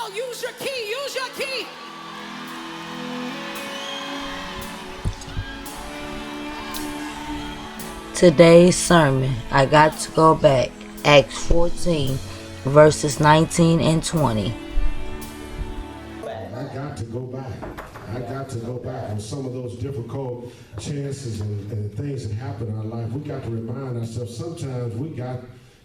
on, use your key, use your key. Today's sermon, I got to go back, Acts 14, verses 19 and 20. I got to go back. I got to go back on some of those difficult chances and things that happen in our life. We got to remind ourselves sometimes we got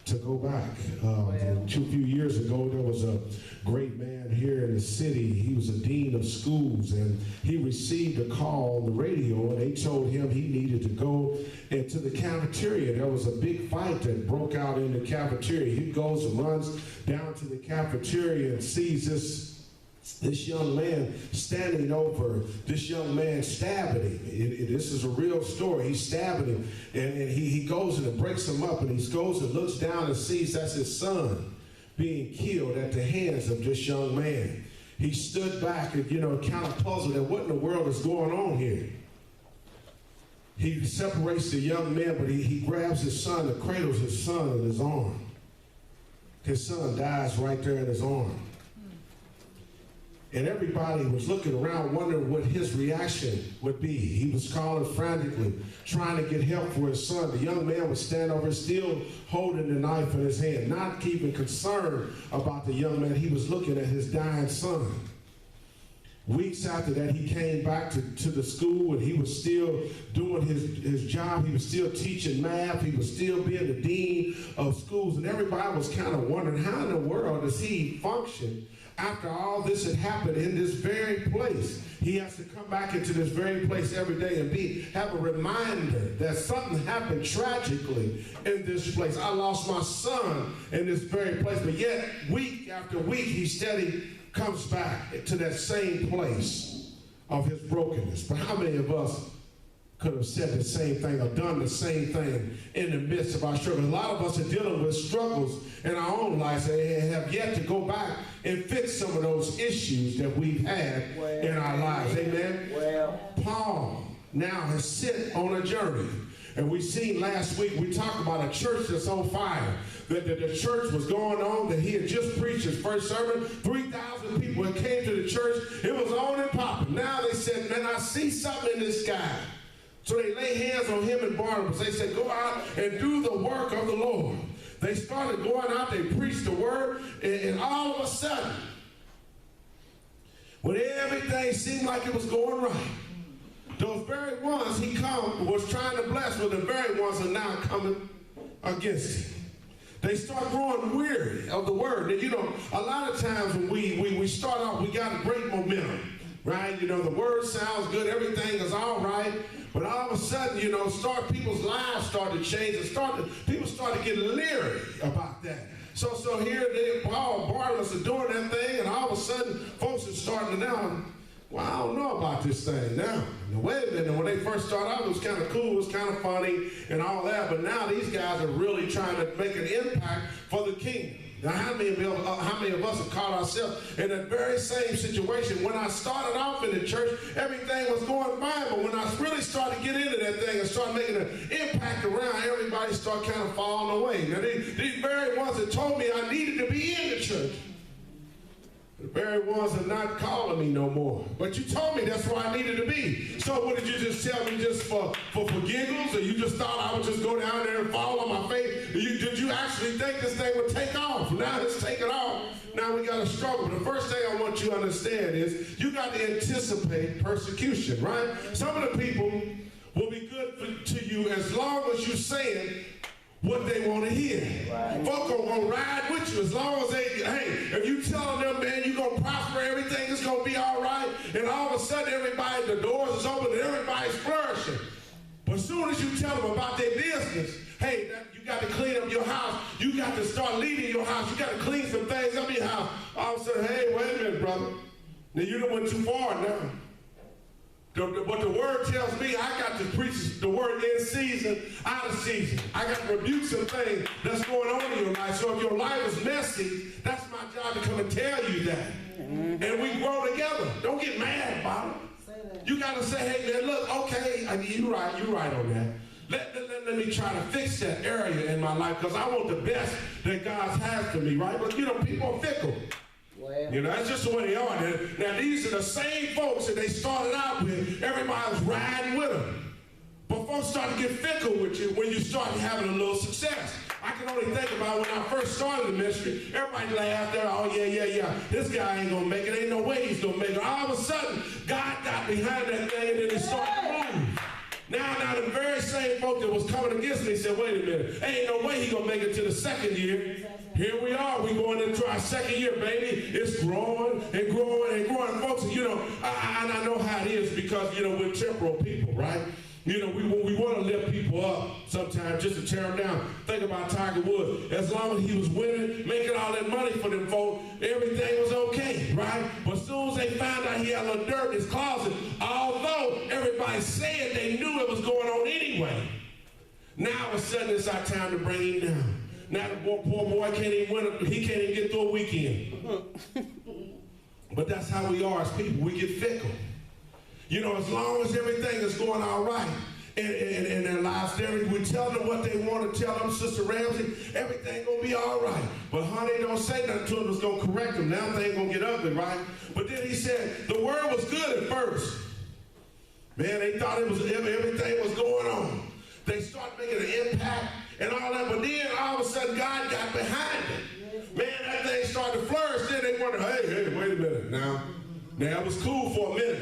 to go back. A few years ago, there was a great man here in the city. He was a dean of schools, and he received a call on the radio, and they told him he needed to go into the cafeteria. There was a big fight that broke out in the cafeteria. He goes and runs down to the cafeteria and sees this young man standing over this young man stabbing him. This is a real story. He's stabbing him, and he goes and breaks him up, and he goes and looks down and sees that's his son being killed at the hands of this young man. He stood back and, kind of puzzled at what in the world is going on here. He separates the young man, but he grabs his son and cradles his son in his arm. His son dies right there in his arm. And everybody was looking around wondering what his reaction would be. He was calling frantically, trying to get help for his son. The young man was standing over still holding the knife in his hand, not even concerned about the young man. He was looking at his dying son. Weeks after that, he came back to the school, and he was still doing his job. He was still teaching math. He was still being the dean of schools. And everybody was kind of wondering, how in the world does he function after all this had happened in this very place? He has to come back into this very place every day and have a reminder that something happened tragically in this place. I lost my son in this very place, but yet week after week he steady comes back to that same place of his brokenness. But how many of us could have said the same thing or done the same thing in the midst of our struggles? A lot of us are dealing with struggles in our own lives and have yet to go back and fix some of those issues that we've had in our lives. Amen? Paul now has set on a journey. And we seen last week, we talked about a church that's on fire. That the church was going on, that he had just preached his first sermon. 3,000 people that came to the church. It was on and popping. Now they said, man, I see something in this guy. So they lay hands on him and Barnabas. They said, go out and do the work of the Lord. They started going out, they preached the word, and all of a sudden, when everything seemed like it was going right, those very ones he was trying to bless were the very ones are now coming against him. They start growing weary of the word. And a lot of times when we start off, we got a great momentum, right? The word sounds good, everything is all right. But all of a sudden, people's lives start to change, and people start to get leery about that. So here Paul and Barnabas are doing that thing, and all of a sudden, folks are starting to now, well, I don't know about this thing now. Wait a minute, when they first started out, it was kind of cool, it was kind of funny, and all that, but now these guys are really trying to make an impact for the kingdom. Now, how many of us have caught ourselves in that very same situation? When I started off in the church, everything was going fine, but when I really started to get into that thing and start making an impact around, everybody started kind of falling away. Now, these very ones that told me I needed to be in the church, the very ones are not calling me no more. But you told me that's where I needed to be. So what did you just tell me, just for giggles? Or you just thought I would just go down there and fall on my face? Did you actually think this thing would take off? Now it's taken off. Now we got to struggle. The first thing I want you to understand is you got to anticipate persecution, right? Some of the people will be good to you as long as you're saying what they want to hear. Right. Folk are going to ride with you as long as if you telling them, man, you're going to prosper, everything is going to be all right, and all of a sudden the doors is open and everybody's flourishing. But as soon as you tell them about their business, you got to clean up your house, you got to start leading your house, you got to clean some things up in your house, all of a sudden, hey, wait a minute, brother. Now you done went too far now. But the word tells me I got to preach the word in season, out of season. I got to rebuke some things that's going on in your life. So if your life is messy, that's my job to come and tell you that. Mm-hmm. And we grow together. Don't get mad about it. You got to say, hey, man, look, okay, you're right on that. Let me try to fix that area in my life because I want the best that God has for me, right? But, people are fickle. Well. You know, that's just the way they are. Now, these are the same folks that they started out with. Everybody was riding with them. But folks start to get fickle with you when you start having a little success. I can only think about when I first started the ministry, everybody laughed there, oh yeah, this guy ain't gonna make it, ain't no way he's gonna make it. All of a sudden, God got behind that thing and then he started to move. Now the very same folk that was coming against me said, wait a minute, ain't no way he gonna make it to the second year. Here we are, we going into our second year, baby. It's growing and growing and growing. Folks, you know, I know how it is because, you know, we're temporal people, right? You know, we want to lift people up sometimes just to tear them down. Think about Tiger Woods. As long as he was winning, making all that money for them folks, everything was okay, right? But as soon as they found out he had a little dirt in his closet, although everybody said they knew it was going on anyway, now all of a sudden it's our time to bring him down. Now the poor boy can't even win, he can't even get through a weekend. But that's how we are as people. We get fickle. You know, as long as everything is going all right in their lives, we tell them what they want to tell them, Sister Ramsey, everything gonna be all right. But honey, don't say nothing to them that's gonna correct them. Now things gonna get ugly, right? But then he said, the word was good at first. Man, they thought everything was going on. They started making an impact and all that, but then all of a sudden God got behind it. Man, that thing started to flourish. Then they wondered, hey, wait a minute now. Now it was cool for a minute.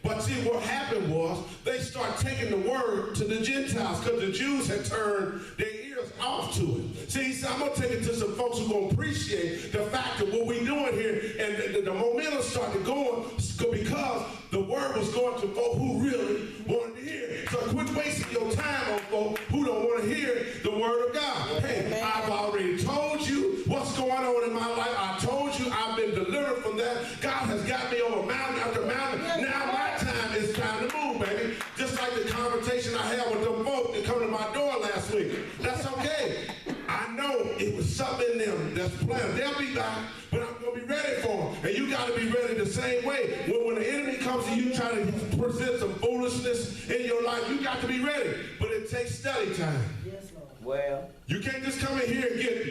But see, what happened was they start taking the word to the Gentiles because the Jews had turned their ears off to it. See, he said, I'm going to take it to some folks who are going to appreciate the fact that what we're doing here and the momentum started going because the word was going to folk who really wanted to hear it. So quit wasting your time on folk who don't want to hear the word of God. Hey, I've already told you what's going on in my life. I told you I've been delivered from that. God has got me over mountain after mountain. Now my time is time to move, baby. Just like the conversation I had with them folk that come to my door last week. That's okay. I know it was something in them that's planned. They'll be back, but I'm going to be ready for them. And you got to be ready the same way. When the enemy comes to you trying to present some foolishness in your life, you got to be ready. But it takes study time. Yes, Lord. Well, you can't just come in here and get,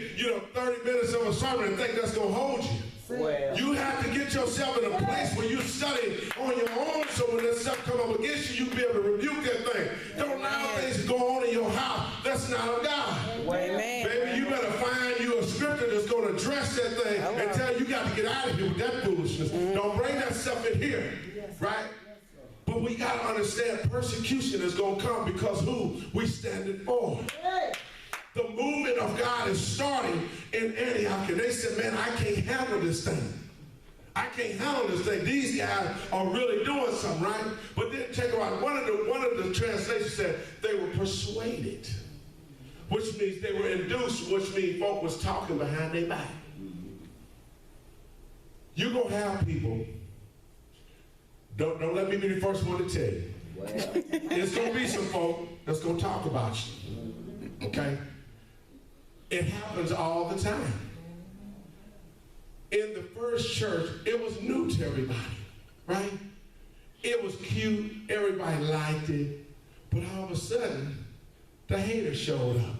30 minutes of a sermon and think that's going to hold you. Well, you have to get yourself in a place where you study on your own so when that stuff come up against you, you'll be able to rebuke that thing. Don't allow things to go on in your house. That's not of God. Amen. Baby, you better find you a scripture that's going to address that thing and tell you got to get out of here with that foolishness. Don't bring that stuff in here, right? But we got to understand persecution is going to come because who we standing for. The movement of God is starting in Antioch, and they said, man, I can't handle this thing. I can't handle this thing. These guys are really doing something, right? But then check it out. One of the translations said they were persuaded, which means they were induced, which means folk was talking behind their back. You're going to have people, don't let me be the first one to tell you. Well. There's going to be some folk that's going to talk about you, okay? It happens all the time. In the first church, it was new to everybody, right? It was cute, everybody liked it, but all of a sudden, the haters showed up.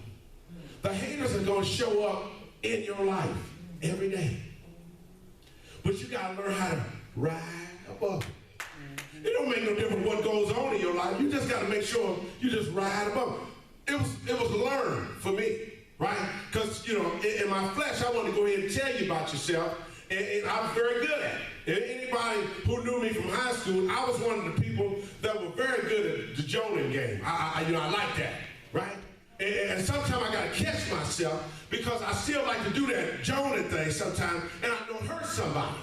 The haters are going to show up in your life every day. But you got to learn how to ride above it. It don't make no difference what goes on in your life. You just got to make sure you just ride above it. It was learned for me. Right? Because, in my flesh, I want to go ahead and tell you about yourself, and I'm very good at it. Anybody who knew me from high school, I was one of the people that were very good at the Jonan game. I like that, right? And sometimes I got to catch myself because I still like to do that Jonan thing sometimes, and I don't hurt somebody.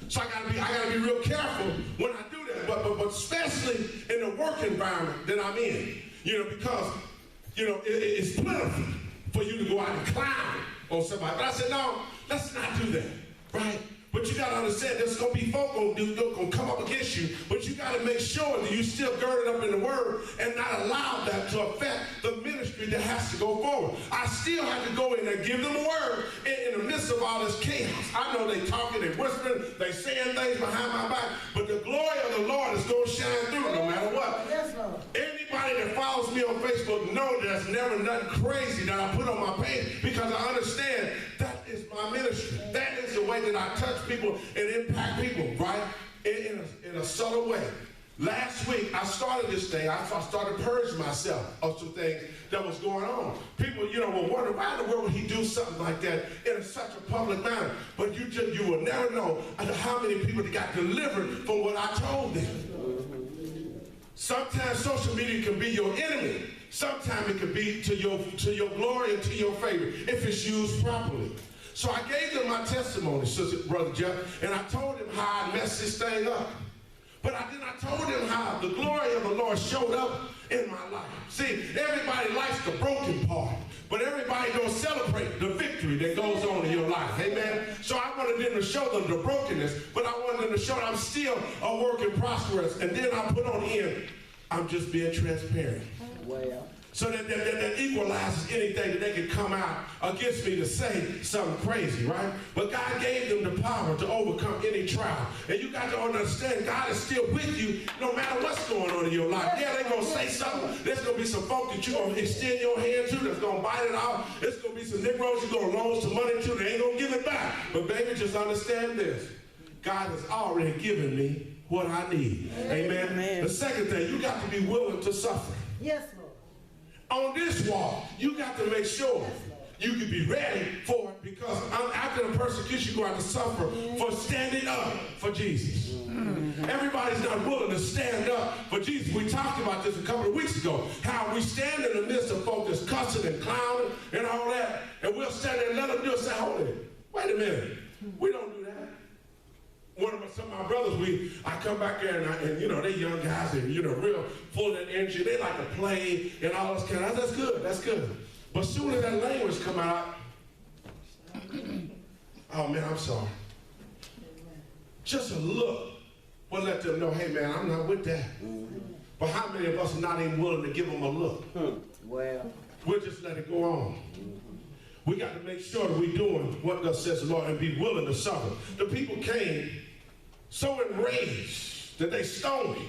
So I gotta be real careful when I do that, but especially in the work environment that I'm in, because, it's plentiful for you to go out and clown on somebody. But I said, no, let's not do that, right? But you got to understand, there's going to be folk going to come up against you, but you got to make sure that you still girded up in the word and not allow that to affect the ministry that has to go forward. I still have to go in and give them a word in the midst of all this chaos. I know they talking, they whispering, they saying things behind my back, but the glory of the Lord is going to shine through no matter what. Yes, Lord. Anybody that follows me on Facebook know that that's never nothing crazy that I put on my page because I understand that is my ministry. That is the way that that I touch people and impact people, right? In a subtle way. Last week, I started this thing. I started purging myself of some things that was going on. People, will wonder, why in the world would he do something like that in such a public manner? But you will never know how many people that got delivered from what I told them. Sometimes social media can be your enemy. Sometimes it can be to your glory and to your favor if it's used properly. So I gave them my testimony, Sister Brother Jeff, and I told them how I messed this thing up. But I told them how the glory of the Lord showed up in my life. See, everybody likes the broken part, but everybody don't celebrate the victory that goes on in your life. Amen? So I wanted them to show them the brokenness, but I wanted them to show that I'm still a work in progress. And then I put on the end, I'm just being transparent. Well. So that equalizes anything that they could come out against me to say something crazy, right? But God gave them the power to overcome any trial. And you got to understand, God is still with you no matter what's going on in your life. Yeah, they're going to say something. There's going to be some folk that you're going to extend your hand to that's going to bite it off. There's going to be some Negroes you're going to loan some money to. They ain't going to give it back. But baby, just understand this. God has already given me what I need. Amen. Amen. The second thing, you got to be willing to suffer. Yes, Lord. On this walk, you got to make sure you can be ready for it, because after the persecution, you're going to suffer for standing up for Jesus. Everybody's not willing to stand up for Jesus. We talked about this a couple of weeks ago, how we stand in the midst of folks that's cussing and clowning and all that, and we'll stand there and let them do it. Say, hold it, wait a minute. We don't do that. Some of my brothers, I come back there and they young guys and real full of that energy. They like to play and all this kind of. That's good. That's good. But soon as that language come out, oh man, I'm sorry. Just a look will let them know, hey man, I'm not with that. But how many of us are not even willing to give them a look? Well, we'll just let it go on. We got to make sure that we're doing what thus says the Lord and be willing to suffer. The people came so enraged that they stoned him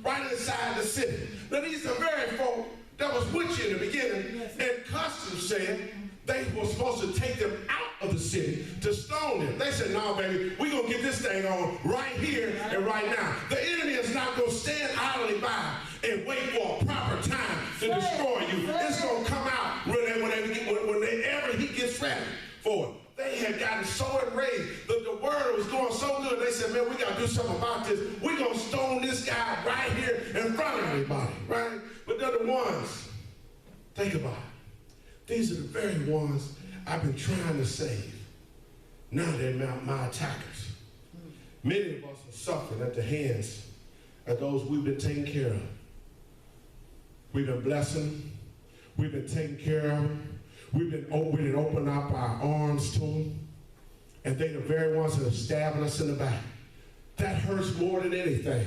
right inside the city. Now these are very folk that was with you in the beginning, and customs said they were supposed to take them out of the city to stone them. They said, no, baby, we're going to get this thing on right here and right now. The enemy is not going to stand idly by and wait for a proper time to destroy you. It's going to come out whenever he gets ready for it. They had gotten so enraged that the word was going so good, they said, man, we got to do something about this. We're going to stone this guy right here in front of everybody, right? But they're the ones, think about it. These are the very ones I've been trying to save. Now they're my attackers. Many of us are suffering at the hands of those we've been taking care of. We've been blessing. We've been taking care of them. We've been opening up our arms to them. And they're the very ones that are stabbing us in the back. That hurts more than anything.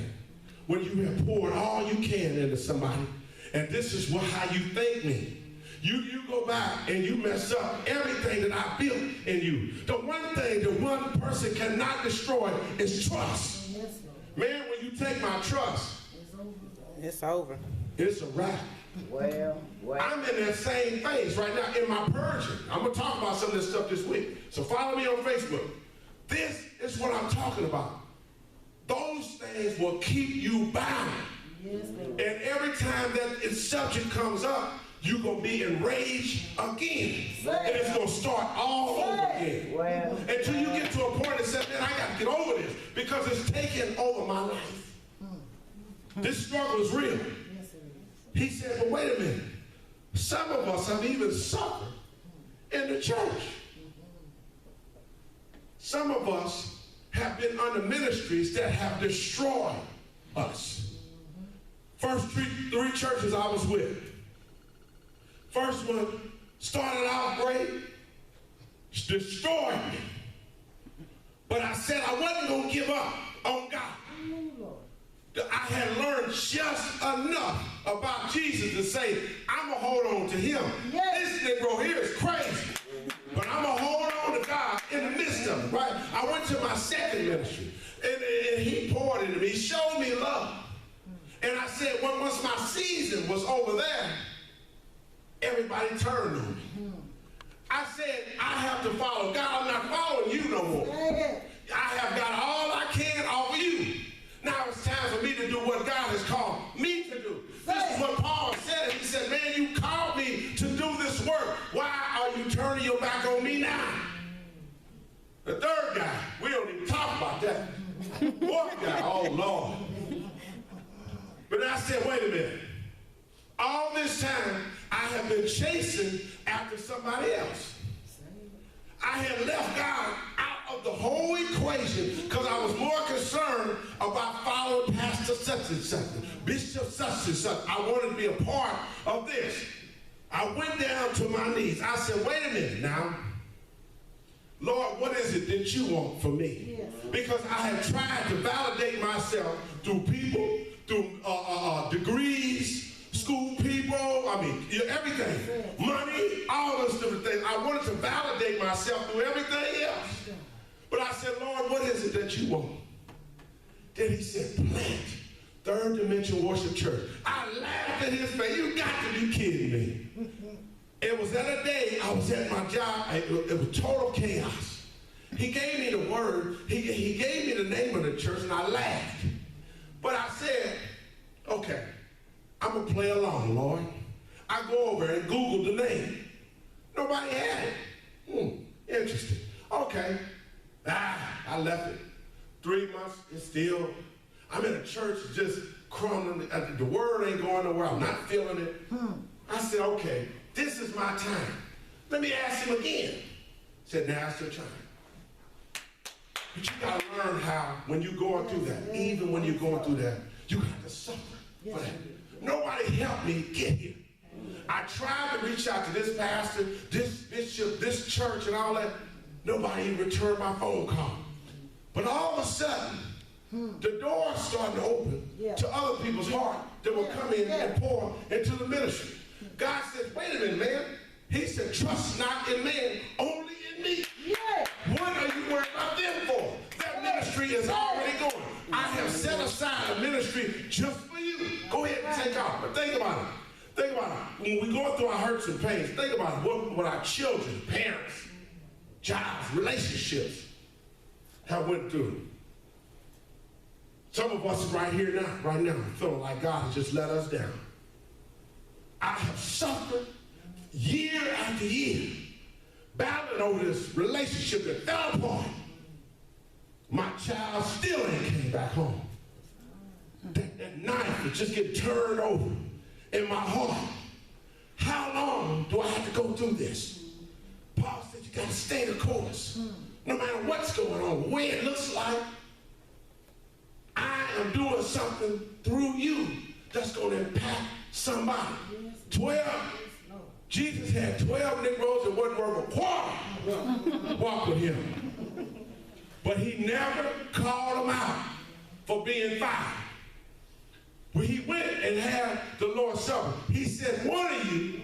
When you have poured all you can into somebody, and this is how you thank me. You go back and you mess up everything that I built in you. The one thing that one person cannot destroy is trust. Man, when you take my trust, it's over. It's a wrap. Well. I'm in that same phase right now in my purging. I'm going to talk about some of this stuff this week. So follow me on Facebook. This is what I'm talking about. Those things will keep you bound. And every time that subject comes up, you're going to be enraged again. And it's going to start all over again. Well. Until you get to a point that says, man, I got to get over this because it's taking over my life. This struggle is real. He said, but wait a minute. Some of us have even suffered in the church. Some of us have been under ministries that have destroyed us. First three churches I was with. First one started out great, destroyed me. But I said I wasn't going to give up on God. I had learned just enough about Jesus to say, I'm going to hold on to him. This Negro here is crazy. But I'm going to hold on to God in the midst of it, right? I went to my second ministry, and he poured into me. He showed me love. And I said, once my season was over there, everybody turned on me. I said, I have to follow God. I'm not following you no more. The third guy, we don't even talk about that. Fourth guy, oh Lord. But I said, wait a minute. All this time, I have been chasing after somebody else. I had left God out of the whole equation because I was more concerned about following Pastor such and such, Bishop such and such. I wanted to be a part of this. I went down to my knees. I said, wait a minute now. Lord, what is it that you want from me? Yes. Because I have tried to validate myself through people, through degrees, school people, everything. Money, all those different things. I wanted to validate myself through everything else. But I said, Lord, what is it that you want? Then he said, plant Third Dimension Worship Church. I laughed at his face. You got to be kidding me. It was that a day I was at my job. It was total chaos. He gave me the word. He gave me the name of the church, and I laughed. But I said, okay, I'm going to play along, Lord. I go over and Google the name. Nobody had it. Interesting. Okay. I left it. 3 months, it's still, I'm in a church just crumbling. The word ain't going nowhere. I'm not feeling it. I said, okay, this is my time. Let me ask him again. He said, now's your time. But you got to learn how, when you're going through that, even when you're going through that, you got to suffer for that. Nobody helped me get here. I tried to reach out to this pastor, this bishop, this church, and all that. Nobody returned my phone call. But all of a sudden, the doors started to open to other people's heart that will come in and pour into the ministry. God said, wait a minute, man. He said, trust not in man, only in me. What are you worried about them for? That ministry is already going. I have set aside a ministry just for you. Go ahead and take off. But think about it. Think about it. When we go through our hurts and pains, think about it. What our children, parents, jobs, relationships have went through. Some of us right here now, feeling like God has just let us down. I have suffered year after year, battling over this relationship that fell apart. My child still ain't came back home. That knife is just getting turned over in my heart. How long do I have to go through this? Paul said you got to stay the course. No matter what's going on, the way it looks like, I am doing something through you that's going to impact somebody. 12. Jesus had 12 Negroes that wasn't worth a quarter walk with him. But he never called them out for being fired. When he went and had the Lord's Supper, he said, one of you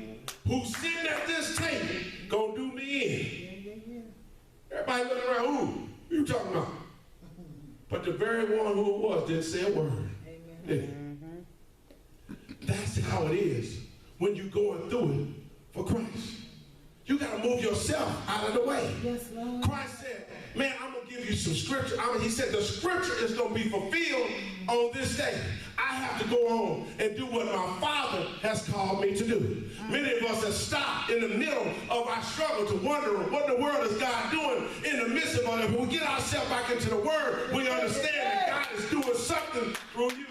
who's sitting at this table gonna do me in. Everybody looking around, who you talking about? But the very one who it was didn't say a word. Amen. That's how it is when you're going through it for Christ. You got to move yourself out of the way. Yes, Lord. Christ said, man, I'm going to give you some scripture. He said the scripture is going to be fulfilled on this day. I have to go on and do what my Father has called me to do. Many of us have stopped in the middle of our struggle to wonder what in the world is God doing in the midst of it. When we get ourselves back into the Word, we understand that God is doing something through you.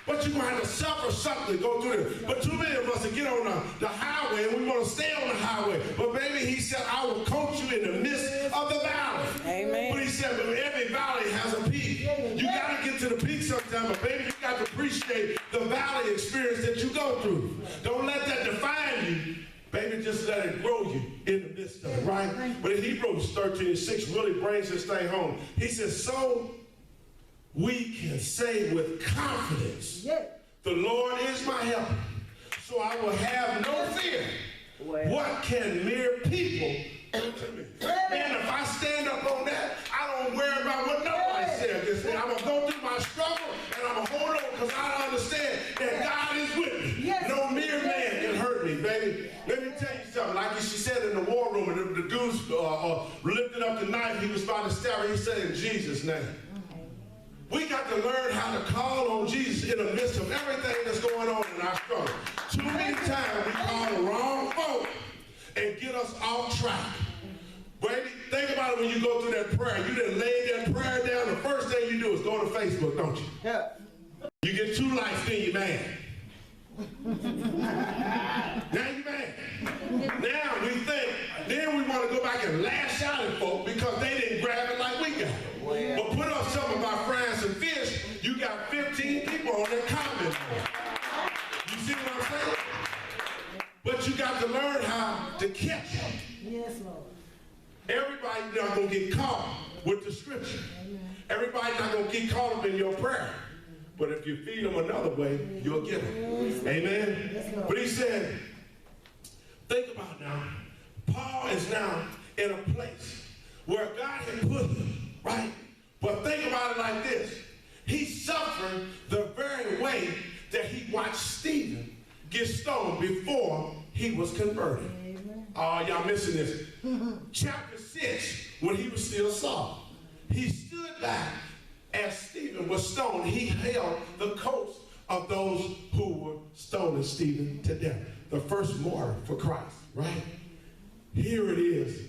But you're going to have to suffer something to go through this. But too many of us will get on the highway and we want to stay on the highway. But baby, he said, I will coach you in the midst of the valley. Amen. But he said, but every valley has a peak. You got to get to the peak sometime. But baby, you got to appreciate the valley experience that you go through. Don't let that define you. Baby, just let it grow you in the midst of it, right? But in Hebrews 13:6 really brings this thing home. He says, so we can say with confidence, the Lord is my helper, so I will have no fear. What can mere people do to me? Man, if I stand up on that, I don't worry about what nobody says. I'm going to go through my struggle, and I'm going to hold on because I understand that God is with me. No mere man can hurt me, baby. Let me tell you something. Like she said in the war room, and the dudes lifted up the knife. He was about to stab her. He said, in Jesus' name. We got to learn how to call on Jesus in the midst of everything that's going on in our struggle. Too many times we call the wrong folk and get us off track. Baby, think about about it when you go through that prayer. You done laid that prayer down. The first thing you do is go to Facebook, don't you? Yeah. You get 2 likes, then you're mad. Now you're mad. Now we think, then we want to go back and lash out at folk because they didn't grab it like we got it. Well, but put up something about fries and fish, you got 15 people on that comment. You see what I'm saying? But you got to learn how to catch them. Yes, Lord. Everybody's not going to get caught with the scripture. Everybody's not going to get caught up in your prayer. But if you feed them another way, you'll get them. Amen? But he said, think about now, Paul is now in a place where God had put him, right? But think about it like this. He suffered the very way that he watched Stephen get stoned before he was converted. Oh, y'all missing this. Chapter 6, when he was still Saul, he stood back as Stephen was stoned. He held the coats of those who were stoning Stephen to death. The first martyr for Christ, right? Here it is.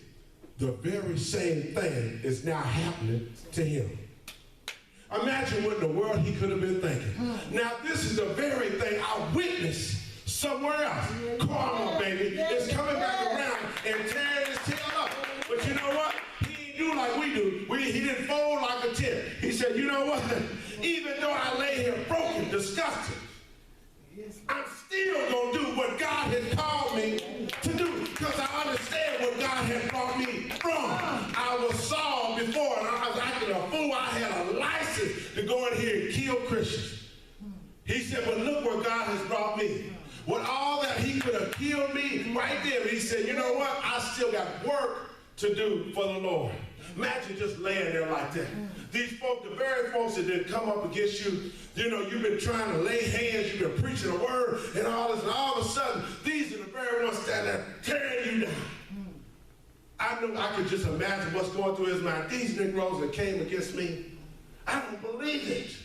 The very same thing is now happening to him. Imagine what in the world he could have been thinking. Now, this is the very thing I witnessed somewhere else. Karma, baby, is coming back around and tearing his tail up. But you know what? He didn't do like we do. He didn't fold like a tent. He said, you know what? Even though I lay here broken, disgusted, I'm still going to do what God has called me to do because I understand what God has brought me from. I was Saul before and I was acting a fool. I had a license to go in here and kill Christians. He said, but look where God has brought me. With all that he could have killed me right there, he said, you know what? I still got work to do for the Lord. Imagine just laying there like that. These folks, the very folks that didn't come up against you, you know, you've been trying to lay hands, you've been preaching the word and all this, and all of a sudden, these are the very ones standing there tearing you down. I know I could just imagine what's going through his mind. These Negroes that came against me, I don't believe it.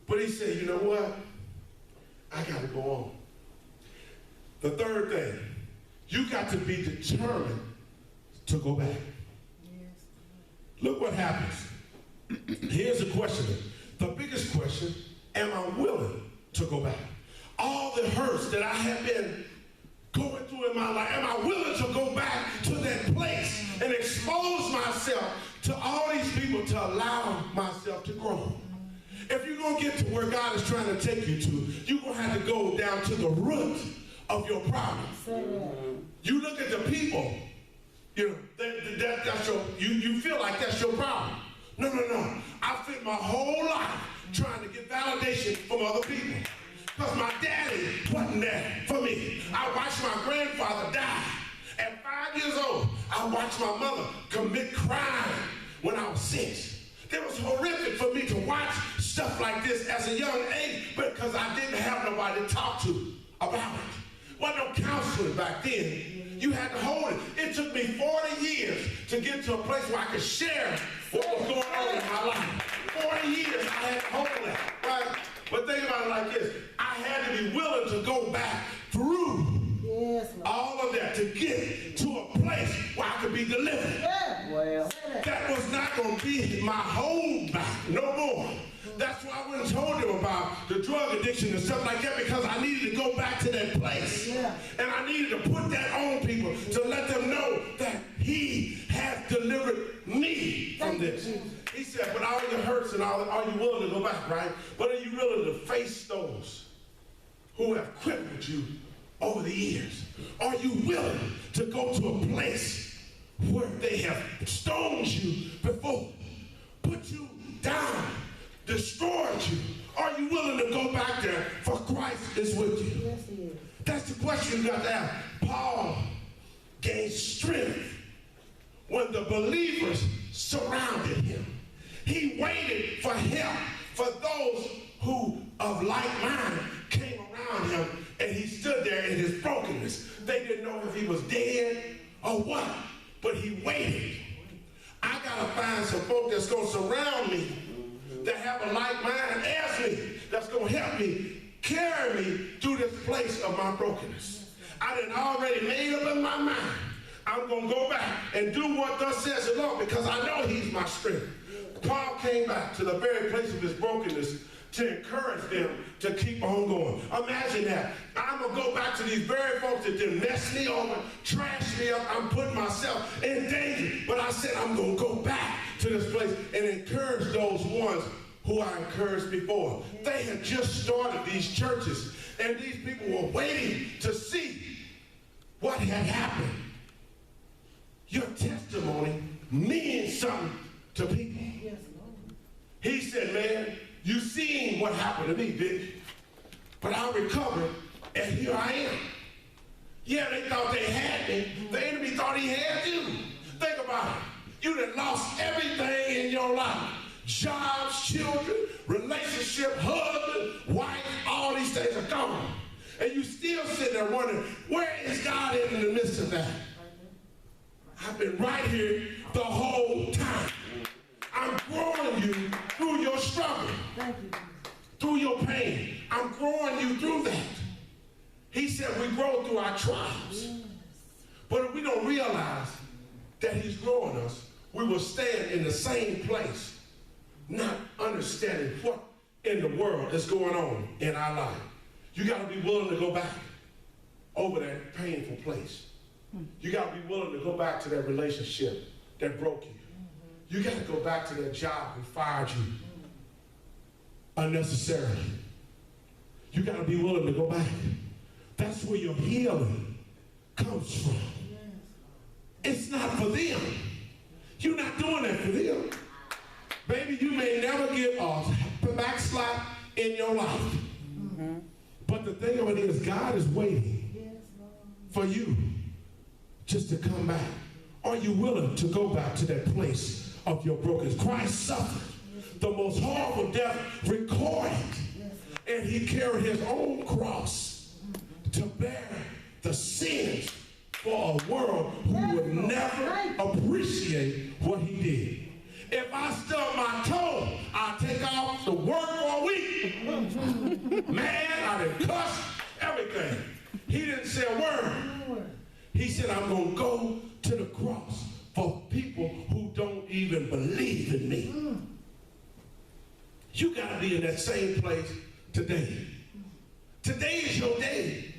But he said, you know what? I got to go on. The third thing, you got to be determined to go back. Look what happens. Here's the question. The biggest question, am I willing to go back? All the hurts that I have been going through in my life, am I willing to go back to that place and expose myself to all these people to allow myself to grow? If you're going to get to where God is trying to take you to, you're going to have to go down to the root of your problem. You look at the people, you know, that's your, you feel like that's your problem. No. I spent my whole life trying to get validation from other people. Because my daddy wasn't there for me. I watched my grandfather die. At 5 years old, I watched my mother commit crime when I was 6. It was horrific for me to watch stuff like this as a young age because I didn't have nobody to talk to about it. Wasn't no counseling back then. You had to hold it. It took me 40 years to get to a place where I could share what was going on in my life. 40 years I had to hold that, right? But think about it like this. I had to be willing to go back through all of that to get to a place where I could be delivered. That was not going to be my hold back no more. That's why I went and told him about the drug addiction and stuff like that because I needed to go back to that place. And I needed to put that on people to let them know that he has delivered me from this. He said, but all your hurts and all, are you willing to go back, right? But are you willing to face those who have crippled you over the years? Are you willing to go to a place where they have stoned you before, put you down, destroyed you? Are you willing to go back there for Christ is with you? Yes, he is. That's the question you got to ask. Paul gained strength when the believers surrounded him. He waited for help for those who of like mind came around him, and he stood there in his brokenness. They didn't know if he was dead or what, but he waited. I gotta find some folk that's gonna surround me, that have a like mind as me, that's gonna help me, carry me through this place of my brokenness. I done already made up in my mind. I'm gonna go back and do what thus says the Lord, because I know he's my strength. Paul came back to the very place of his brokenness to encourage them to keep on going. Imagine that. I'm going to go back to these very folks that did mess me over, trash me up. I'm putting myself in danger. But I said I'm going to go back to this place and encourage those ones who I encouraged before. They had just started these churches, and these people were waiting to see what had happened. Your testimony means something to people. He said, man, you seen what happened to me, didn't you? But I recovered, and here I am. Yeah, they thought they had me. The enemy thought he had you. Think about it. You done lost everything in your life. Jobs, children, relationship, husband, wife, all these things are gone. And you still sit there wondering, where is God in the midst of that? I've been right here the whole time. I'm growing you through your struggle, through your pain. I'm growing you through that. He said we grow through our trials. But if we don't realize that he's growing us, we will stand in the same place, not understanding what in the world is going on in our life. You got to be willing to go back over that painful place. You got to be willing to go back to that relationship that broke you. You got to go back to that job who fired you unnecessarily. You got to be willing to go back. That's where your healing comes from. It's not for them. You're not doing that for them. Baby, you may never get a backslide in your life. But the thing of it is, God is waiting for you just to come back. Are you willing to go back to that place of your brokenness? Christ suffered the most horrible death recorded, and he carried his own cross to bear the sins for a world who would never appreciate what he did. If I stub my toe, I'll take off the work for a week. Man, I done cussed everything. He didn't say a word. He said, I'm going to go to the cross for people who don't even believe in me. You got to be in that same place today. Today is your day.